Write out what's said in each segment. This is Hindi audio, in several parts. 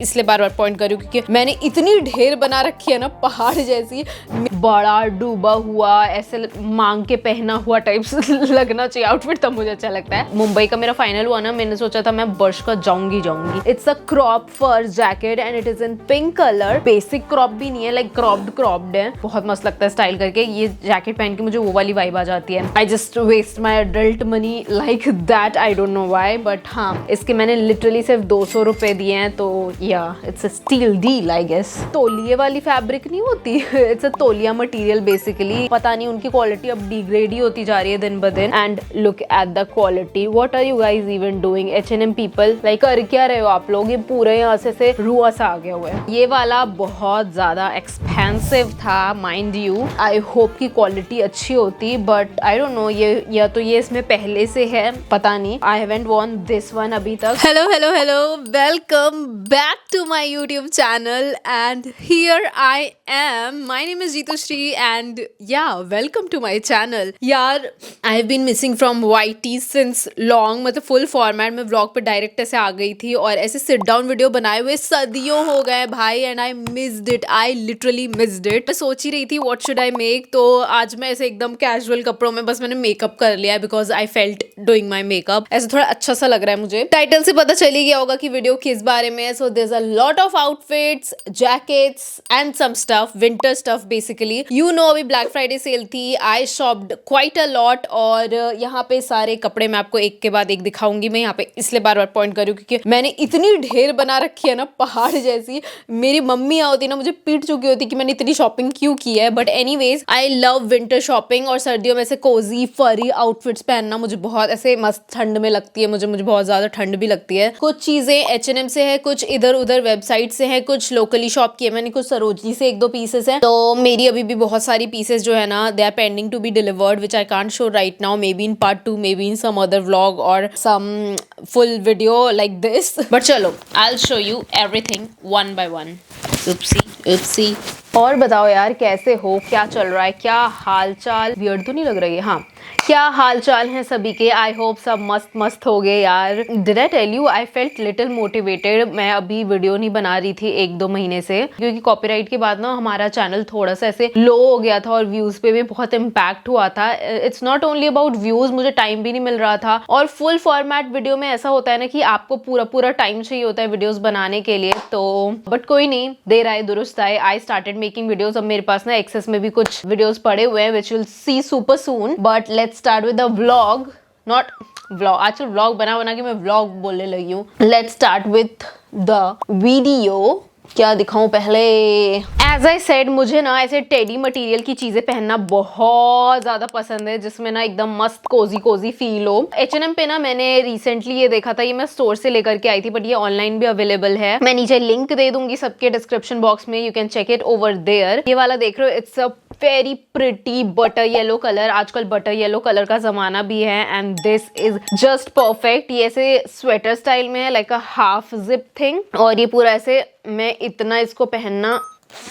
इसलिए बार बार पॉइंट कर रही हूँ क्योंकि मैंने इतनी ढेर बना रखी है ना पहाड़ जैसी, बड़ा डूबा हुआ ऐसे मांग के पहना हुआ टाइप्स लगना चाहिए आउटफिट, तब मुझे अच्छा लगता है। मुंबई का मेरा फाइनल हुआ ना, मैंने सोचा था मैं बर्श का जाऊंगी। It's a crop fur jacket and it is in pink colour. Basic crop भी नहीं है, लाइक क्रॉप्ड है। बहुत मस्त लगता है स्टाइल करके। ये जैकेट पहन के मुझे वो वाली वाइब आ जाती है। I just waste my adult money like that, I don't know why, but हाँ इसके मैंने लिटरली सिर्फ 200 रुपए दिए हैं। तो या it's a steal deal I guess. तौलिए वाली फैब्रिक नहीं होती, इट्स अ तौलिया मटेरियल बेसिकली। पता नहीं उनकी क्वालिटी अब डिग्रेड ही होती जा रही है दिन ब दिन। And look at the quality, what are you guys even doing? H&M people, like कर क्या रहे हो आप लोग? ये पूरे यहाँ से रुआ सा आ गया हुआ है। ये वाला बहुत ज्यादा एक्सपेंसिव था माइंड यू। आई होप की क्वालिटी अच्छी होती, बट आई डोंट नो ये या तो ये इसमें पहले से है, पता नहीं। I haven't worn this one अभी तक। Hello welcome back to my YouTube channel and here I am. My name is Jeetu Shri and yeah, welcome to my channel. यार I have been missing from YT since long, मतलब full format में vlog पे डायरेक्ट ऐसे आ गई थी और ऐसे sit down वीडियो बनाए हुए सदियों हो गए भाई, and I missed it. I literally missed it. मैं सोच ही रही थी what should I make, तो आज मैं ऐसे एकदम कैजुअल कपड़ों में बस मैंने मेकअप कर लिया है because I felt doing my makeup. ऐसे थोड़ा अच्छा सा लग रहा है मुझे। टाइटल से पता चल ही गया होगा कि वीडियो किस बारे में है। So there's a lot of outfits, jackets and some stuff, winter stuff basically. You know अभी Black Friday sale थी, I shopped quite a lot और यहाँ पे सारे कपड़े मैं आपको एक के बाद एक दिखाऊंगी। मैं यहाँ पे इसलिए बार बार पॉइंट कर रही हूँ क्योंकि मैंने इतनी ढेर बना रखी है ना पहाड़ जैसी। मेरी मम्मी यहाँ होती ना मुझे पीट चुकी होती कि मैंने इतनी शॉपिंग क्यों की है। But anyways I love winter shopping और सर्दियों में से कोजी फरी आउटफिट्स पहनना मुझे बहुत ऐसे मस्त ठंड में लगती है। मुझे बहुत ज्यादा ठंड भी लगती है। कुछ चीजें H&M से है, कुछ इधर उधर वेबसाइट से है, कुछ लोकली शॉप की है मैंने, कुछ सरोजनी से 1-2 पीसेस हैं। तो मेरी अभी भी बहुत सारी पीसेस जो है ना they are pending to be delivered which I can't show right now, maybe in part 2, maybe in some other vlog और some full video like this. But चलो I will show you everything one by one. Oopsie. और बताओ यार कैसे हो, क्या चल रहा है, क्या हाल चाल? वियर्ड तो नहीं लग रही है? हाँ, क्या हाल चाल हैं सभी के? आई होप सब मस्त हो गए यार। Did I tell you I felt little motivated. मैं अभी वीडियो नहीं बना रही थी 1-2 महीने से क्योंकि कॉपीराइट के बाद ना हमारा चैनल थोड़ा सा ऐसे लो हो गया था और व्यूज पे भी बहुत इम्पैक्ट हुआ था। It's not only about views, मुझे टाइम भी नहीं मिल रहा था। और फुल फॉर्मेट वीडियो में ऐसा होता है ना कि आपको पूरा टाइम चाहिए होता है वीडियोस बनाने के लिए। तो बट कोई नहीं, देर आए दुरुस्त आए। I started making videos. अब मेरे पास ना एक्सेस में भी कुछ वीडियोस पड़े हुए हैं which will see super soon. But let's start with the vlog, not vlog. आजकल व्लॉग बना के मैं व्लॉग बोलने लगी हूँ। Let's start with the video. क्या दिखाऊं पहले? एज आई सेड मुझे ना ऐसे टेडी मटेरियल की चीजें पहनना बहुत ज्यादा पसंद है जिसमें ना एकदम मस्त कोजी फील हो। H&M पे ना मैंने रिसेंटली ये देखा था, ये मैं स्टोर से लेकर के आई थी बट ये ऑनलाइन भी अवेलेबल है। मैं नीचे लिंक दे दूंगी सबके डिस्क्रिप्शन बॉक्स में, you can check it over there. ये वाला देख रहे हो, it's a very pretty butter yellow colour. आजकल बटर येलो कलर का जमाना भी है and this is just perfect. ये ऐसे स्वेटर स्टाइल में है, like a half zip thing. और ये पूरा ऐसे मैं इतना इसको पहनना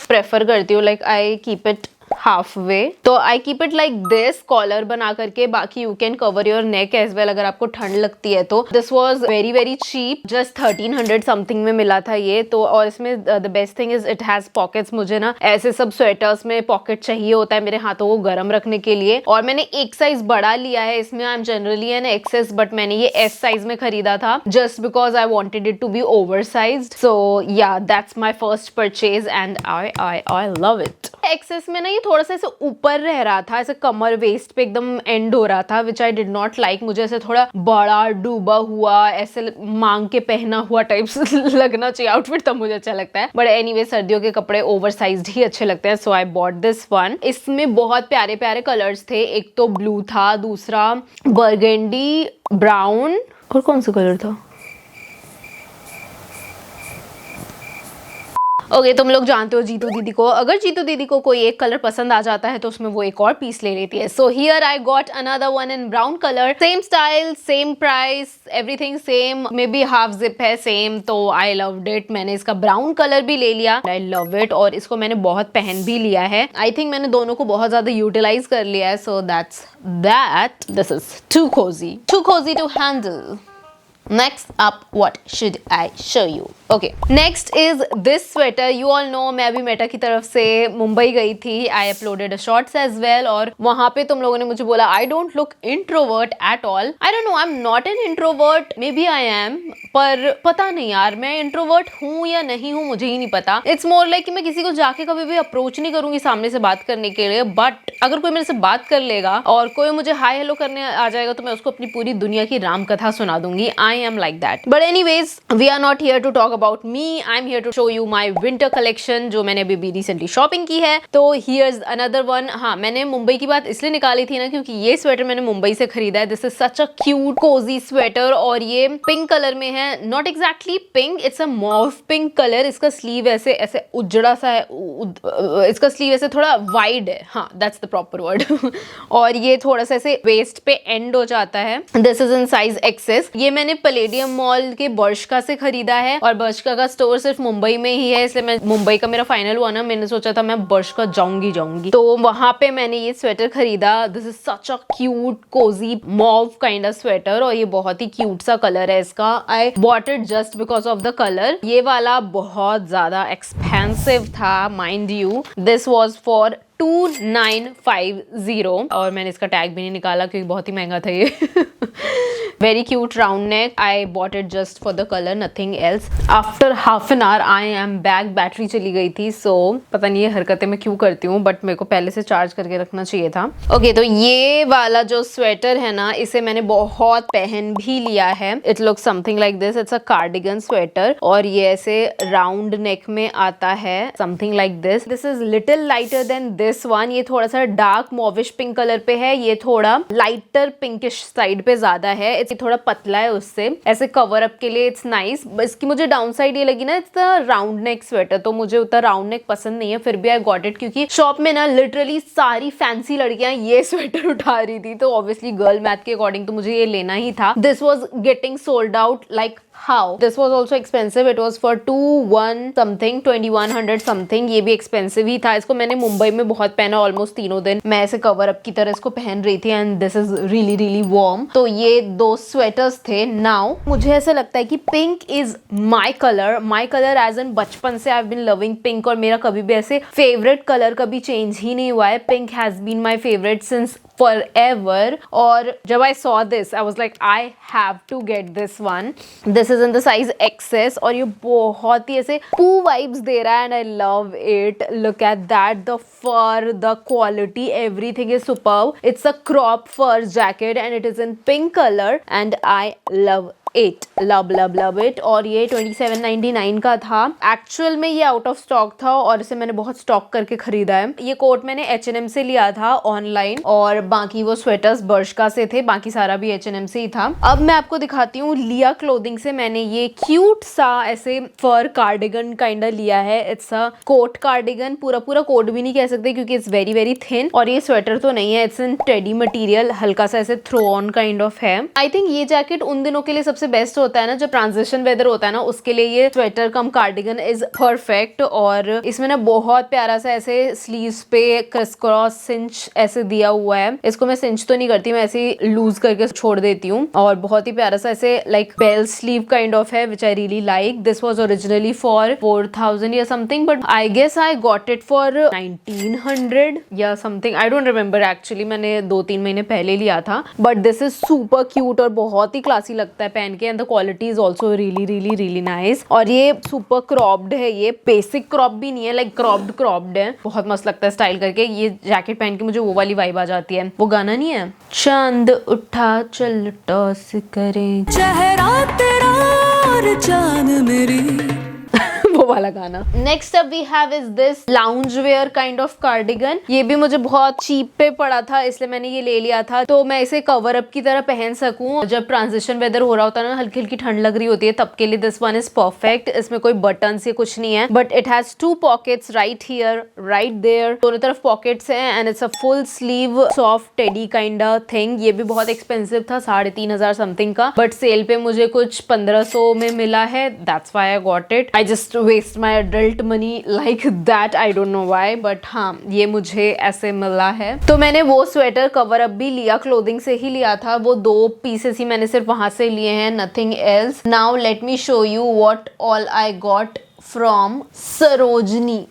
प्रेफर करती हूँ, like I keep it half way. तो I keep it like this, collar बना करके। बाकी you can cover your neck as well अगर आपको ठंड लगती है तो। This was very cheap, just 1300 something में मिला था ये तो। और इसमें the best thing is it has pockets. मुझे ना ऐसे सब स्वेटर्स में पॉकेट चाहिए होता है मेरे हाथों को गर्म रखने के लिए। और मैंने एक साइज बड़ा लिया है इसमें। I am generally an XS but मैंने ये S साइज में खरीदा था just because I wanted it to be oversized. So yeah that's my first purchase and I love it. XS में ना थोड़ा सा ऐसे ऊपर रह रहा था, ऐसे कमर वेस्ट पे एकदम एंड हो रहा था विच आई डिड नॉट लाइक। मुझे ऐसे थोड़ा बड़ा डूबा हुआ ऐसे मांग के पहना हुआ टाइप्स लगना चाहिए आउटफिट, तब मुझे अच्छा लगता है। बट एनीवे सर्दियों के कपड़े ओवरसाइज्ड ही अच्छे लगते हैं। सो आई बॉट दिस वन। इसमें बहुत प्यारे कलर्स थे। एक तो ब्लू था, दूसरा बर्गेंडी, ब्राउन और कौन सा कलर था? ओके, तुम लोग जानते हो जीतू दीदी को। अगर जीतू दीदी को कोई एक कलर पसंद आ जाता है तो उसमें वो एक और पीस ले लेती है। So here I got another one in brown colour. Same style, same price, everything same, may be half zip है सेम। तो आई लव्ड इट। मैंने इसका ब्राउन कलर भी ले लिया। आई लव इट। और इसको मैंने बहुत पहन भी लिया है। आई थिंक मैंने दोनों को बहुत ज्यादा यूटिलाइज कर लिया है। So that's that. This is too cozy to handle. Next up, what should I show you? Okay, next is this sweater. You all know मैं अभी मेटा की तरफ से मुंबई गई थी। I uploaded a shorts as well, और वहां पे तुम लोगों ने मुझे बोला I don't look introvert at all. I don't know, I am not an introvert, maybe I am, पर पता नहीं यार मैं इंट्रोवर्ट हूँ या नहीं हूँ, मुझे ही नहीं पता। इट्स मोर लाइक कि मैं किसी को जाके कभी भी अप्रोच नहीं करूंगी सामने से बात करने के लिए, बट अगर कोई मेरे से बात कर लेगा और कोई मुझे हाय हेलो करने आ जाएगा तो मैं उसको अपनी पूरी दुनिया की राम कथा सुना दूंगी। I am like that. But anyways, we are not here to talk about me, I am here to show you my winter collection जो मैंने अभी रिसेंटली शॉपिंग की है। तो हियर्स अनदर वन। हाँ, मैंने मुंबई की बात इसलिए निकाली थी ना क्योंकि ये स्वेटर मैंने मुंबई से खरीदा है। This is such a cute cozy sweater, और ये पिंक कलर में है। Not exactly pink, it's a mauve pink colour. इसका स्लीव ऐसे ऐसे उजड़ा सा है, इसका स्लीव ऐसे थोड़ा वाइड है, हाँ दैट्स द प्रॉपर वर्ड। और ये थोड़ा सा ऐसे वेस्ट पे एंड हो जाता है। This is in size XS. ये मैंने पैलेडियम मॉल के बर्शका से खरीदा है, और बर्शका का स्टोर सिर्फ मुंबई में ही है, इसलिए मैं मुंबई का मेरा फाइनल हुआ ना, मैंने सोचा था मैं बर्शका जाऊंगी, तो वहां पे मैंने ये स्वेटर खरीदा। This is such a cute cozy mauve kind of sweater, और ये बहुत ही क्यूट सा कलर है इसका। I bought it just because of the colour. ये वाला बहुत ज्यादा एक्सपेंसिव था, mind you. This was for 2950, और मैंने इसका टैग भी नहीं निकाला क्योंकि बहुत ही महंगा था ये। Very cute round neck. I bought it just for the colour, nothing else. After half an hour I am back. Battery चली गई थी, सो पता नहीं ये हरकतें मैं क्यों करती हूँ, बट मेरे को पहले से चार्ज करके रखना चाहिए था। ओके, तो ये वाला जो स्वेटर है ना, इसे मैंने बहुत पहन भी लिया है। It looks something like this. It's a cardigan sweater, और ये ऐसे राउंड नेक में आता है, something like this. This is little lighter than this one. ये थोड़ा सा डार्क मॉविश पिंक कलर पे है, ये थोड़ा लाइटर पिंकिश साइड पे ज्यादा है। ये थोड़ा पतला है उससे, ऐसे कवर अप के लिए इट्स नाइस। इसकी मुझे डाउन साइड ये लगी ना, it's the round neck sweater, तो मुझे उतना राउंड नेक पसंद नहीं है, फिर भी आई गॉट इट क्योंकि शॉप में ना लिटरली सारी फैंसी लड़कियां ये स्वेटर उठा रही थी, तो ऑब्वियसली गर्ल मैथ के अकॉर्डिंग तो मुझे ये लेना ही था। This was getting sold out like how? This was also expensive. It was for 2100 something. ये भी expensive ही था। इसको मैंने मुंबई में बहुत पहना, ऑलमोस्ट तीनों दिन मैं ऐसे कवर अप की तरह इसको पहन रही थी, and this is really really warm. तो ये दो स्वेटर्स थे। नाउ मुझे ऐसा लगता है कि pink is my colour as an बचपन से I have been loving pink, और मेरा कभी भी ऐसे फेवरेट कलर कभी चेंज ही नहीं हुआ है। Pink has been my favourite since forever, और जब I saw this I was like I have to get this one. This is in the size XS, और ये बहुत ही ऐसे पू vibes दे रहा है, and I love it. Look at that, the fur, the quality, everything is superb. It's a crop fur jacket and it is in pink color, and I love it, love it. और ये 2799 का था। एक्चुअल में ये आउट ऑफ स्टॉक था, और इसे मैंने बहुत स्टॉक करके खरीदा है। ये कोट मैंने H&M से लिया था ऑनलाइन, और बाकी वो स्वेटर्स बर्शका से थे, बाकी सारा भी H&M से ही था। अब मैं आपको दिखाती हूँ लिया क्लोथिंग से मैंने ये क्यूट सा ऐसे फर कार्डिगन काइंडा लिया है। इट्स अ कोट कार्डिगन, पूरा कोट भी नहीं कह सकते क्योंकि इट्स वेरी वेरी थिन, और ये स्वेटर तो नहीं है, इट्स इन टेडी मटेरियल, हल्का सा ऐसे थ्रो ऑन काइंड ऑफ है। आई थिंक ये जैकेट उन दिनों के लिए सबसे बेस्ट होता है ना, जब ट्रांजिशन वेदर होता है ना, उसके लिए ये sweater come cardigan is perfect. और इसमें ना बहुत प्यारा सा ऐसे स्लीव्स पे क्रिस क्रॉस सिंच ऐसे दिया हुआ है। इसको मैं सिंच तो नहीं करती, मैं ऐसे लूज करके छोड़ देती हूँ, और बहुत ही प्यारा सा ऐसे like bell sleeve kind of है, which I really like. This was originally for 4000 या something, but I guess I got it for 1900 या something, I don't remember actually, मैंने 2-3 महीने पहले लिया था। But this is super cute और बहुत ही क्लासी लगता है पहन के, and the quality is also really really really nice. और ये सुपर क्रॉप्ड है, ये बेसिक क्रॉप भी नहीं है, लाइक क्रॉप्ड है, बहुत मस्त लगता है स्टाइल करके। ये जैकेट पहन के मुझे वो वाली वाइब आ जाती है। वो गाना नहीं है, चांद उठा चल टॉस करें चेहरा तेरा और चांद मेरी, वो वाला गाना। Next up we have is this lounge wear kind of cardigan. ये भी मुझे बहुत चीप पे पड़ा था, इसलिए मैंने ये ले लिया था, तो मैं इसे कवर अप की तरह पहन सकूं जब ट्रांजिशन वेदर हो रहा होता है ना, हल्की हल्की ठंड लग रही होती है, तब के लिए दिस वन इज परफेक्ट। इसमें कोई बटन से कुछ नहीं है, but it has 2 pockets, right here right there, दोनों तरफ पॉकेट्स हैं, and it's a full sleeve soft teddy kind of thing. ये भी बहुत एक्सपेंसिव था, 3500 समथिंग का, बट सेल पे मुझे कुछ 1500 में मिला है, that's why I got it. I just waste my adult money like that, I don't know why, but हाँ ये मुझे ऐसे मिला है। तो मैंने वो स्वेटर कवर अप भी लिया, क्लोथिंग से ही लिया था, वो 2 पीसेस ही मैंने सिर्फ वहां से लिए हैं, nothing else. Now let me show you what all I got from Sarojini.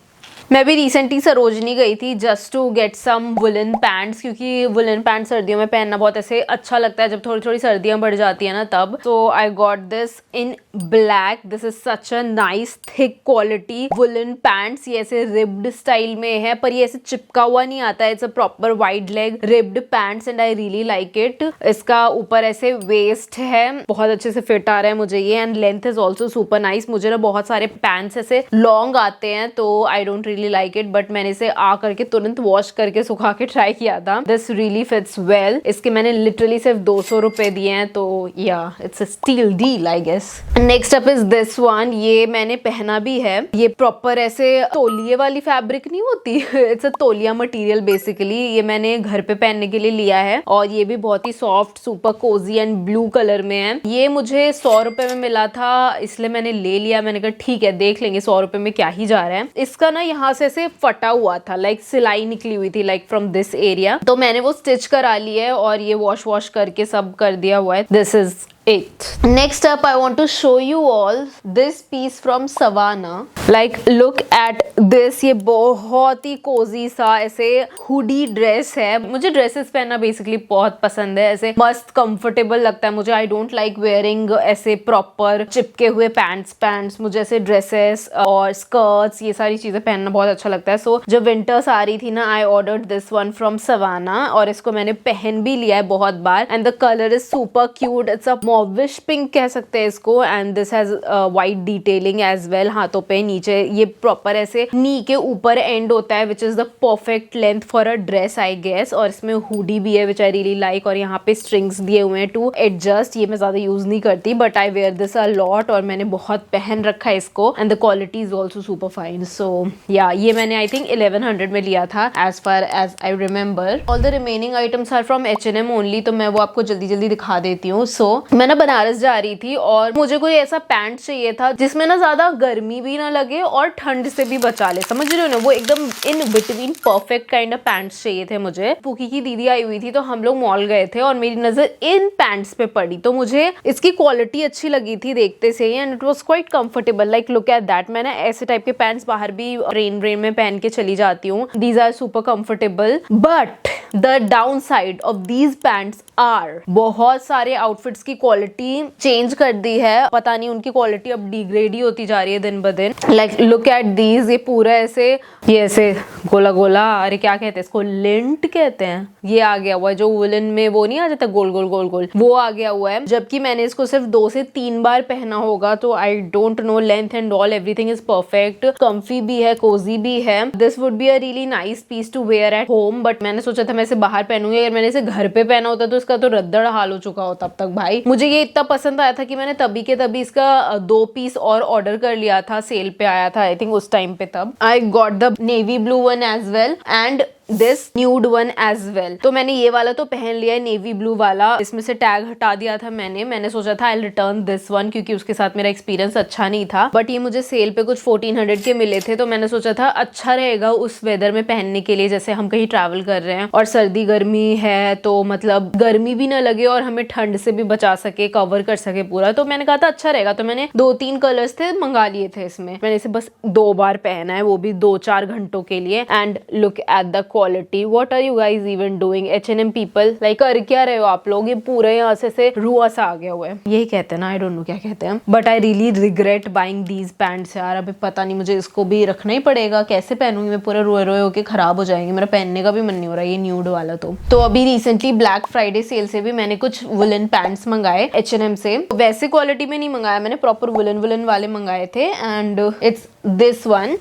मैं भी रिसेंटली सरोजनी गई थी just to get some woollen pants, क्योंकि वुलन पैंट सर्दियों में पहनना बहुत ऐसे अच्छा लगता है जब थोड़ी थोड़ी सर्दियां बढ़ जाती है ना तब। So I got this in black, this is such a nice thick quality woolen pants. ये ऐसे रिब्ड स्टाइल में है पर ये ऐसे चिपका हुआ नहीं आता है, it's a proper wide leg ribbed pants and I really like it. इसका ऊपर ऐसे वेस्ट है, बहुत अच्छे से फिट आ रहा है मुझे ये, and length is also super nice. मुझे ना बहुत सारे पैंट्स ऐसे लॉन्ग आते हैं तो I don't like it, but मैंने इसे आ करके तुरंत वॉश करके सुखा के ट्राई किया था। This really fits well. इसके मैंने लिटरली सिर्फ 200 रुपए दिए हैं, तो या it's a steal deal I guess. Next up is this one, ये मैंने पहना भी है। ये प्रॉपर ऐसे तौलिए वाली फैब्रिक नहीं होती, इट्स अ तौलिया मटेरियल बेसिकली। ये मैंने घर पे पहनने के लिए लिया है और ये भी बहुत ही soft super cozy and blue colour में है। ये मुझे 100 रुपए में मिला था, इसलिए मैंने ले लिया। मैंने कहा ठीक है देख लेंगे 100 रुपए में क्या ही जा रहा है। इसका ना यहाँ से ऐसे फटा हुआ था, लाइक सिलाई निकली हुई थी लाइक फ्रॉम दिस एरिया, तो मैंने वो स्टिच करा ली है और ये वॉश करके सब कर दिया हुआ है। This is it. Next up I want to show you all this piece from Savana. Like look at this, ये बहुत ही कोजी सा ऐसे हुडी ड्रेस है। मुझे ड्रेसेस पहनना बेसिकली बहुत पसंद है, ऐसे मस्त कंफर्टेबल लगता है मुझे। आई डोंट लाइक वेयरिंग ऐसे प्रॉपर चिपके हुए पैंट्स। मुझे ऐसे ड्रेसेस और स्कर्ट्स ये सारी चीजें पहनना बहुत अच्छा लगता है। सो जब विंटर्स आ रही थी ना I ordered this one from Savana और इसको मैंने पहन भी लिया है बहुत बार and the colour is super cute. It's a mauvish pink कह सकते हैं इसको and this has white detailing as well. हाथों पे नीचे ये प्रॉपर ऐसे नी के ऊपर एंड होता है which is the perfect length for a dress I guess. और इसमें हुडी भी है विच आई रियली लाइक और यहाँ पे स्ट्रिंग्स दिए हुए हैं टू एडजस्ट। ये मैं ज्यादा यूज नहीं करती but I wear this a lot और मैंने बहुत पहन रखा है इसको and the quality is also super fine. So yeah ये मैंने आई थिंक 1100 में लिया था as far as I remember. All the remaining items are from H&M only, तो मैं वो आपको जल्दी जल्दी दिखा देती हूँ। सो मैं ना बनारस जा रही थी और मुझे कोई ऐसा पैंट चाहिए था जिसमें ना ज्यादा गर्मी भी ना लगे और ठंड से भी बचा ले, समझ रहे हो ना, वो एकदम in between perfect kind of pants चाहिए थे मुझे। पुकी की दीदी आई हुई थी तो हम लोग मॉल गए थे और मेरी नजर इन पैंट्स पे पड़ी तो मुझे इसकी क्वालिटी अच्छी लगी थी देखते से and it was quite comfortable. Like look at that, मैं ना ऐसे टाइप के पैंट्स बाहर भी रेन में पहन के चली जाती हूँ। These are super comfortable but the down side of these pants are बहुत सारे आउटफिट्स की क्वालिटी चेंज कर दी है। पता नहीं उनकी क्वालिटी अब डिग्रेड ही होती जा रही है दिन ब दिन। लाइक लुक एट दीज, ये पूरा ऐसे ये ऐसे गोला गोला, अरे क्या कहते हैं इसको, लिंट कहते हैं। ये आ गया हुआ है जो वुलन में वो नहीं आ जाता गोल गोल गोल गोल, वो आ गया हुआ है। जबकि मैंने इसको सिर्फ 2 से 3 बार पहना होगा तो I don't know length and all everything is perfect. Comfy भी है, कोजी भी है। This would be a really nice piece to wear at home but मैंने सोचा था मैं इसे बाहर पहनूंगी। अगर मैंने इसे घर पे पहना होता तो इसका तो रद्दड़ हाल हो चुका होता अब तक भाई। मुझे ये इतना पसंद आया था कि मैंने तभी के तभी इसका 2 पीस और ऑर्डर कर लिया था, सेल पे आया था आई थिंक उस टाइम पे। तब I got the navy blue one as well and this nude one as well. तो मैंने ये वाला तो पहन लिया है नेवी ब्लू वाला, इसमें से टैग हटा दिया था मैंने सोचा था आई रिटर्न दिस वन क्योंकि उसके साथ मेरा एक्सपीरियंस अच्छा नहीं था बट ये मुझे सेल पे कुछ 1400 के मिले थे तो मैंने सोचा था अच्छा रहेगा उस वेदर में पहनने के लिए, जैसे हम कहीं ट्रैवल कर रहे हैं और सर्दी गर्मी है तो मतलब गर्मी भी ना लगे और हमें ठंड से भी बचा सके, कवर कर सके पूरा। तो मैंने कहा था अच्छा रहेगा तो मैंने 2-3 कलर्स थे मंगा लिए थे इसमें। मैंने इसे बस 2 बार पहना है वो भी 2-4 घंटों के लिए and look at the quality. What are you guys even doing H&M people, like कर क्या रहे हो आप लोग? ये पूरे यहाँ से रुआ सा आ गया हुआ है, यही कहते हैं ना, आई डोंट नो क्या कहते हैं but I really regret buying these pants यार। अभी पता नहीं मुझे इसको भी रखना ही पड़ेगा, कैसे पहनूंगी मैं, पूरे रोए रोए होके खराब हो जाएंगे, मेरा पहनने का भी मन नहीं हो रहा ये न्यूड वाला। तो अभी रिसेंटली ब्लैक फ्राइडे सेल से भी मैंने कुछ वुलन पैंट्स मंगाए H&M से। वैसे क्वालिटी में नहीं मंगाया मैंने, प्रॉपर वुलन वाले मंगाए थे and it's this one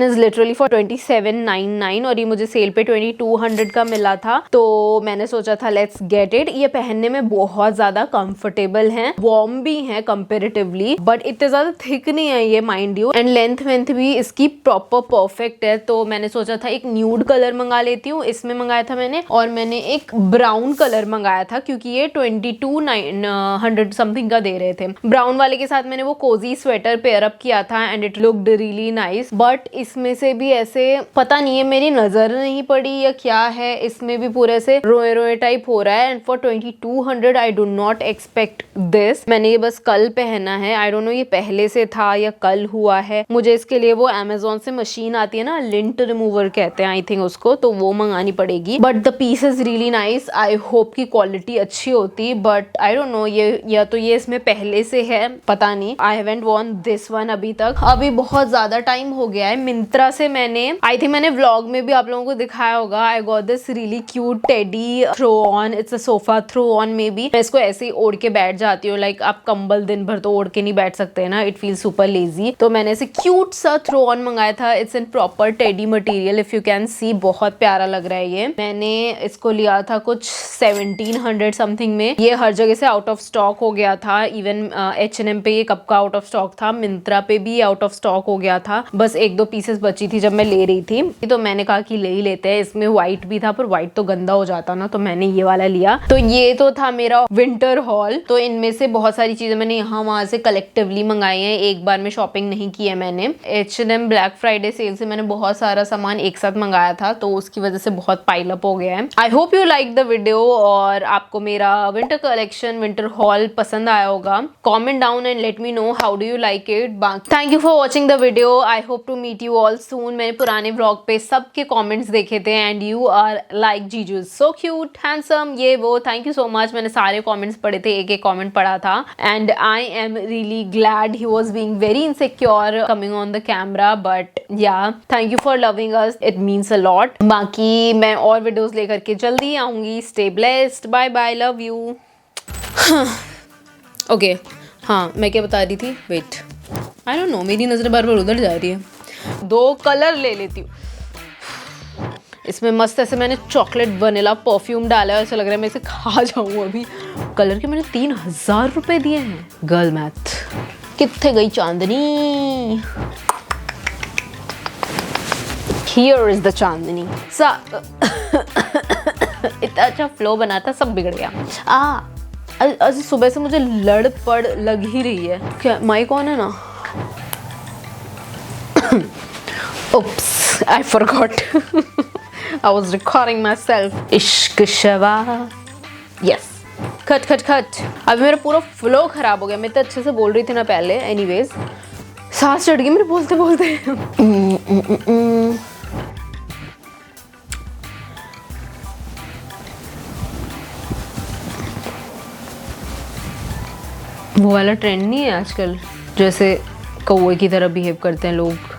is literally for 2799 और ये मुझे सेल पे 2200 का मिला था तो मैंने सोचा था लेट्स गेट इट। ये पहनने में बहुत ज्यादा कंफर्टेबल हैं, वार्म भी हैं कंपैरेटिवली बट इतने ज्यादा थिक नहीं है ये माइंड यू एंड लेंथ भी इसकी प्रॉपर परफेक्ट है। तो मैंने सोचा था एक न्यूड कलर मंगा लेती हूँ, इसमें मंगाया था मैंने और मैंने एक ब्राउन कलर मंगाया था क्योंकि ये 2200 समथिंग का दे रहे थे। ब्राउन वाले के साथ मैंने वो कोजी स्वेटर पेयर अप किया था and it looked really nice, but इसमें से भी ऐसे पता नहीं है मेरी नजर नहीं पड़ी या क्या है, इसमें भी पूरे से रोए रोए टाइप हो रहा है। And for 2200 I do not expect this. मैंने ये बस कल पहना है, आई डोंट नो ये पहले से था या कल हुआ है। मुझे इसके लिए वो Amazon से मशीन आती है ना, लिंट रिमूवर कहते हैं आई थिंक उसको, तो वो मंगानी पड़ेगी। But the piece is really nice, I hope की क्वालिटी अच्छी होती, बट आई डोंट नो ये या तो ये इसमें पहले से है, पता नहीं। I haven't worn this one अभी तक। अभी बहुत ज्यादा टाइम हो गया है। मिंत्रा से मैंने आई थिंक मैंने व्लॉग में भी आप लोगों को दिखाया होगा, I got this really cute teddy throw on, it's a sofa throw on maybe. मैं इसको ऐसे ही ओढ़ के बैठ जाती हूँ, लाइक आप कंबल दिन भर तो ओढ़ के नहीं बैठ सकते ना, इट फील सुपर लेजी। तो मैंने ऐसे क्यूट सा थ्रो ऑन मंगाया था। It's in proper teddy material, if you can see, बहुत प्यारा लग रहा है ये। मैंने इसको लिया था कुछ 1700 समथिंग में। ये हर जगह से आउट ऑफ स्टॉक हो गया था, इवन H&M पे ये कब का आउट ऑफ स्टॉक था, मिंत्रा पे भी आउट ऑफ स्टॉक हो गया था। बस 1-2 पीसेस बची थी जब मैं ले रही थी, तो मैंने कहा कि ले ही लेते हैं। इसमें व्हाइट भी था पर व्हाइट तो गंदा हो जाता ना, तो मैंने ये वाला लिया। तो ये तो था मेरा विंटर हॉल। तो इनमें से बहुत सारी चीजें मैंने यहाँ वहां से कलेक्टिवली मंगाई है, एक बार में शॉपिंग नहीं की है मैंने। H&M ब्लैक फ्राइडे सेल से मैंने बहुत सारा सामान एक साथ मंगाया था, तो उसकी वजह से बहुत पाइल अप हो गया है। I hope you like the video और आपको मेरा विंटर कलेक्शन, विंटर हॉल पसंद आया होगा। Comment down and let me know how do you like it. Thank you for watching the video, I hope to meet you all soon. मैंने पुराने व्लॉग पे सबके कॉमेंट्स देखे थे एंड यू आर लाइक जीजू सो क्यूट हैंडसम ये वो, थैंक यू सो मच। मैंने सारे कॉमेंट्स पढ़े थे, एक एक कॉमेंट पढ़ा था and I am really glad ही was being very insecure coming on the camera, but yeah thank you for loving us, it means a lot. बाकी मैं और वीडियोस लेकर के जल्दी आऊंगी। Stay blessed, bye bye, love you. Okay हाँ, मैं क्या बता रही थी, वेट, आई डोंट नो, मेरी नजर बार बार उधर जा रही है। 2 कलर ले लेती हूँ। इसमें मस्त ऐसे मैंने चॉकलेट वनीला परफ्यूम डाला है, ऐसा लग रहा है मैं इसे खा जाऊँ अभी। कलर के मैंने 3000 रुपए दिए हैं। गर्ल मैथ कितने गई चांदनी। Here is the चांदनी। इतना अच्छा फ्लो बना था, सब बिगड़ गया। आज सुबह से मुझे लड़ पड़ लग ही रही है। क्या माइक ऑन है ना? Oops, I forgot. I was recording myself. इश्क शवा। Yes. Cut cut cut. अभी मेरा पूरा फ्लो खराब हो गया। मैं इतने अच्छे से बोल रही थी ना पहले। एनीवेज, सांस चढ़ गई मेरे बोलते बोलते। वो वाला ट्रेंड नहीं है आजकल, जैसे कौवे की तरह बिहेव करते हैं लोग।